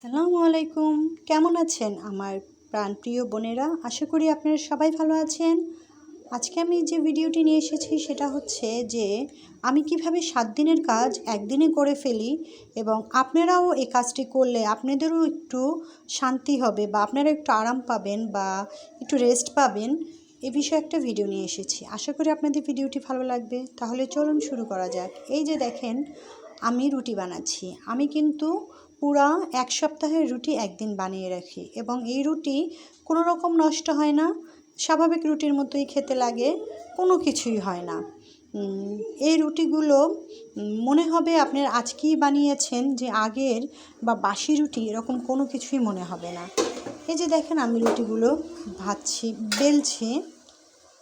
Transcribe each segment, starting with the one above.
আসসালামু আলাইকুম। কেমন আছেন আমার প্রাণপ্রিয় বোনেরা? আশা করি আপনারা সবাই ভালো আছেন। আজকে আমি যে ভিডিওটি নিয়ে এসেছি সেটা হচ্ছে যে আমি কিভাবে 7 দিনের কাজ একদিনে করে ফেলি এবং আপনারাও এই কাজটি করলে আপনাদেরও একটু শান্তি হবে বা আপনারা একটু আরাম পাবেন বা একটু রেস্ট পাবেন। এ বিষয়ে একটা ভিডিও নিয়ে এসেছি। আশা করি আপনাদের ভিডিওটি ভালো লাগবে। তাহলে চলুন শুরু করা যাক। এই যে দেখেন, আমি রুটি বানাচ্ছি। আমি কিন্তু পুরা 1 সপ্তাহের রুটি একদিন বানিয়ে রাখি এবং এই রুটি কোনো রকম নষ্ট হয় না। স্বাভাবিক রুটির মতোই খেতে লাগে, কোনো কিছুই হয় না। এই রুটিগুলো মনে হবে আপনার আজকেই বানিয়েছেন, যে আগের বা বাসি রুটি এরকম কোনো কিছুই মনে হবে না। এই যে দেখেন, আমি রুটিগুলো বেলছি।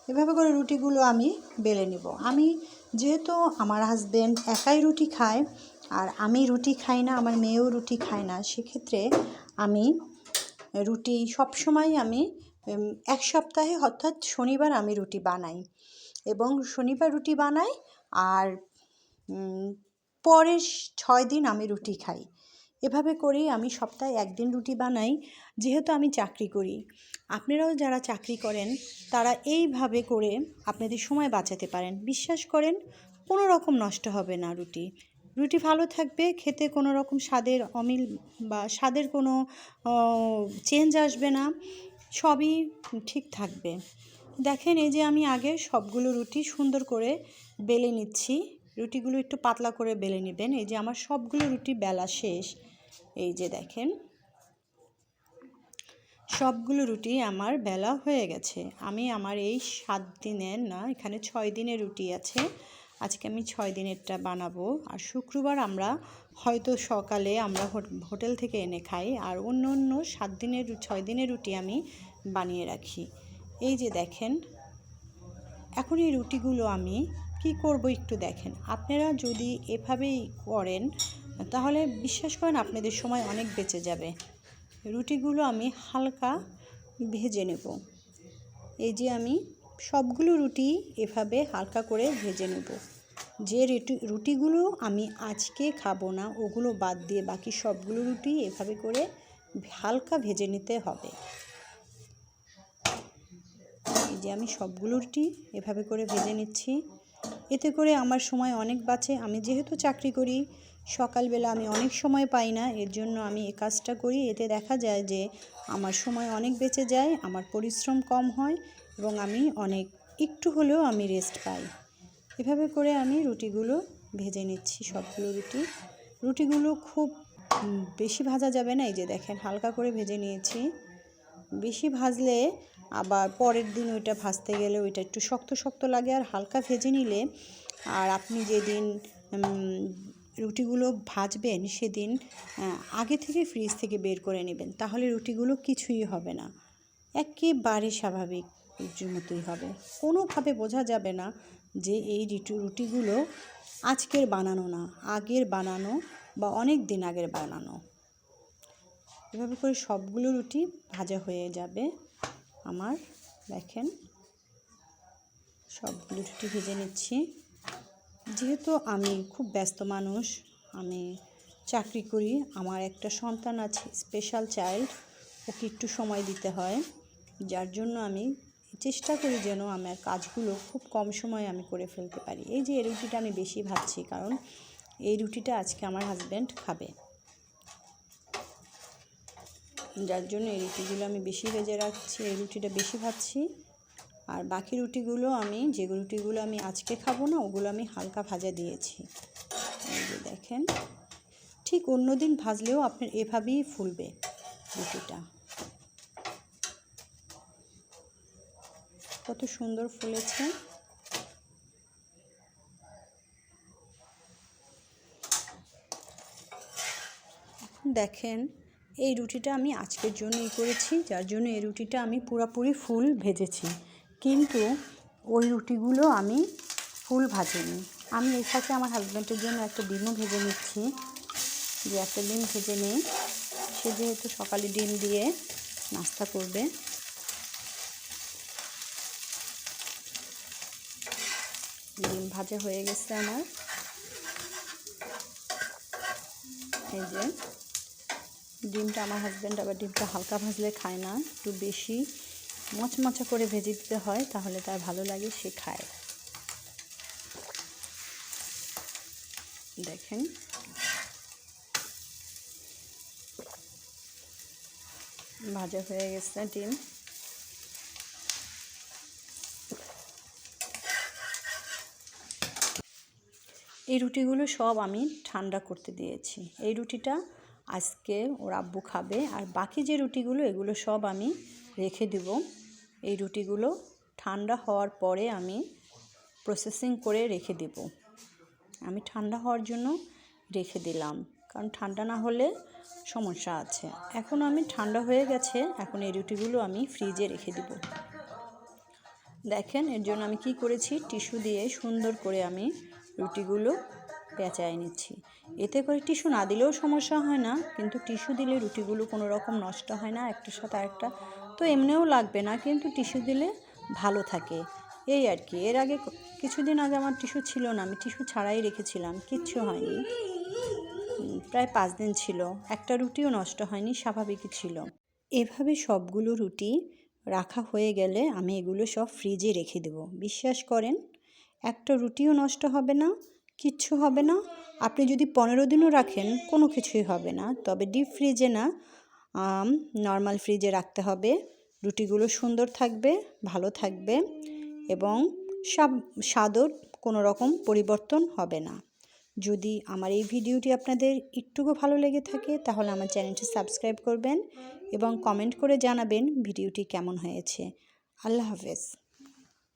এভাবে করে রুটিগুলো আমি বেলে নিব। আমি যেহেতু আমার হাজবেন্ড একাই রুটি খায় আর আমি রুটি খাই না, আমার মেয়েও রুটি খায় না, সেক্ষেত্রে আমি রুটি সবসময় আমি 1 সপ্তাহে অর্থাৎ শনিবার আমি রুটি বানাই এবং শনিবার রুটি বানাই আর পরের 6 দিন আমি রুটি খাই। এভাবে করেই আমি সপ্তাহে 1 দিন রুটি বানাই। যেহেতু আমি চাকরি করি, আপনারাও যারা চাকরি করেন তারা এইভাবে করে আপনাদের সময় বাঁচাতে পারেন। বিশ্বাস করেন, কোনো রকম নষ্ট হবে না রুটি। রুটি ভালো থাকবে, খেতে কোনো রকম স্বাদের অমিল বা স্বাদের কোনো চেঞ্জ আসবে না, সবই ঠিক থাকবে। দেখেন, এই যে আমি আগে সবগুলো রুটি সুন্দর করে বেলে নিচ্ছি। রুটিগুলো একটু পাতলা করে বেলে নেবেন। এই যে আমার সবগুলো রুটি বেলা শেষ। এই যে দেখেন, সবগুলো রুটি আমার বেলা হয়ে গেছে। আমি আমার এই 7 দিনের না, এখানে 6 দিনের রুটি আছে। আজকে আমি 6 দিনেরটা বানাবো। আর শুক্রবার আমরা হয়তো সকালে আমরা হোটেল থেকে এনে খাই, আর অন্য 7 দিনের 6 দিনের রুটি আমি বানিয়ে রাখি। এই যে দেখেন, এখন এই রুটিগুলো আমি কি করব একটু দেখেন। আপনারা যদি এভাবেই করেন তাহলে বিশ্বাস করেন আপনাদের সময় অনেক বেঁচে যাবে। রুটিগুলো আমি হালকা ভেজে নেব। এই যে আমি সবগুলো রুটি এভাবে হালকা করে ভেজে নেব। যে রুটিগুলো আমি আজকে খাবো না ওগুলো বাদ দিয়ে বাকি সবগুলো রুটি এভাবে করে হালকা ভেজে নিতে হবে। এই যে আমি সবগুলো রুটি এভাবে করে ভেজে নিচ্ছি। এতে করে আমার সময় অনেক বাঁচে। আমি যেহেতু চাকরি করি, সকালবেলা আমি অনেক সময় পাই না, এর জন্য আমি এই কাজটা করি। এতে দেখা যায় যে আমার সময় অনেক বেঁচে যায়, আমার পরিশ্রম কম হয় এবং আমি একটু হলেও আমি রেস্ট পাই। এভাবে করে আমি রুটিগুলো ভেজে নিচ্ছি, সবগুলো রুটিগুলো খুব বেশি ভাজা যাবে না। এই যে দেখেন, হালকা করে ভেজে নিয়েছি। বেশি ভাজলে আবার পরের দিন ওইটা ভাজতে গেলে ওইটা একটু শক্ত শক্ত লাগে। আর হালকা ভেজে নিলে, আর আপনি যেদিন রুটিগুলো ভাজবেন সেদিন আগে থেকে ফ্রিজ থেকে বের করে নেবেন, তাহলে রুটিগুলো কিছুই হবে না, একেবারে স্বাভাবিক রুটির মতোই হবে। কোনোভাবে বোঝা যাবে না যে এই রুটিগুলো আজকের বানানো না, আগের বানানো বা অনেক দিন আগের বানানো। এভাবে করে সবগুলো রুটি ভাজা হয়ে যাবে আমার। দেখেন, সবগুলো রুটি ভেজে নিচ্ছি। যেহেতু আমি খুব ব্যস্ত মানুষ, আমি চাকরি করি, আমার একটা সন্তান আছে, স্পেশাল চাইল্ড, ওকে একটু সময় দিতে হয়, যার জন্য আমি চেষ্টা করি যেন আমার কাজগুলো খুব কম সময়ে আমি করে ফেলতে পারি। এই যে এই রুটিটা আমি বেশি ভাজছি, কারণ এই রুটিটা আজকে আমার হাজব্যান্ড খাবে, যার জন্য এই রুটিগুলো আমি বেশি ভেজে রাখছি, এই রুটিটা বেশি ভাজছি। আর বাকি রুটিগুলো যে রুটিগুলো আমি আজকে খাবো না ওগুলো আমি হালকা ভাজা দিয়েছি। এই যে দেখেন, ঠিক অন্য দিন ভাজলেও আপনার এভাবেই ফুলবে রুটিটা। কত সুন্দর ফুলেছে। এখন দেখেন, এই রুটিটা আমি আজকের জন্যই করেছি, যার জন্য এই রুটিটা আমি পুরোপুরি ফুল ভেজেছি, কিন্তু ওই রুটিগুলো আমি ফুল ভাজিনি। আমি এর সাথে আমার হাজব্যান্ডের জন্য একটা ডিমও ভেজে নিচ্ছি, যে একটা ডিম ভেজে নিই, সে যেহেতু সকালে ডিম দিয়ে নাস্তা করবে। ডিম ভাজা হয়ে গেছে আমার। এই যে ডিমটা আমার হাজব্যান্ড আবার ডিমটা হালকা ভাজলে খায় না, একটু বেশি মচমচা করে ভেজে দিতে হয়, তাহলে তার ভালো লাগে, সে খায়। দেখেন ভাজা হয়ে গেছে ডিম। এই রুটিগুলো সব আমি ঠান্ডা করতে দিয়েছি। এই রুটিটা আজকে ওর আব্বু খাবে, আর বাকি যে রুটিগুলো এগুলো সব আমি রেখে দেব। এই রুটিগুলো ঠান্ডা হওয়ার পরে আমি প্রসেসিং করে রেখে দেব। আমি ঠান্ডা হওয়ার জন্য রেখে দিলাম, কারণ ঠান্ডা না হলে সমস্যা আছে। এখন আমি ঠান্ডা হয়ে গেছে, এখন এই রুটিগুলো আমি ফ্রিজে রেখে দেব। দেখেন এর জন্য আমি কি করেছি, টিস্যু দিয়ে সুন্দর করে আমি রুটিগুলো পেঁচায় নিচ্ছি। এতে করে টিস্যু না দিলেও সমস্যা হয় না, কিন্তু টিস্যু দিলে রুটিগুলো কোনো রকম নষ্ট হয় না, একটার সাথে আরেকটা তো এমনিও লাগবে না, কিন্তু টিস্যু দিলে ভালো থাকে, এই আর কি। এর আগে কিছুদিন আগে আমার টিস্যু ছিল না, আমি টিস্যু ছাড়াই রেখেছিলাম, কিচ্ছু হয়নি। প্রায় 5 দিন ছিল, একটা রুটিও নষ্ট হয়নি, স্বাভাবিকই ছিল। এভাবে সবগুলো রুটি রাখা হয়ে গেলে আমি এগুলো সব ফ্রিজে রেখে দেব। বিশ্বাস করেন একটা রুটিও নষ্ট হবে না, কিচ্ছু হবে না। আপনি যদি 15 দিনও রাখেন কোনো কিছুই হবে না, তবে ডিপ ফ্রিজে না, নর্মাল ফ্রিজে রাখতে হবে। রুটিগুলো সুন্দর থাকবে, ভালো থাকবে, এবং স্বাদও কোনো রকম পরিবর্তন হবে না। যদি আমার এই ভিডিওটি আপনাদের একটুকু ভালো লেগে থাকে তাহলে আমার চ্যানেলটি সাবস্ক্রাইব করবেন এবং কমেন্ট করে জানাবেন ভিডিওটি কেমন হয়েছে। আল্লাহ হাফেজ।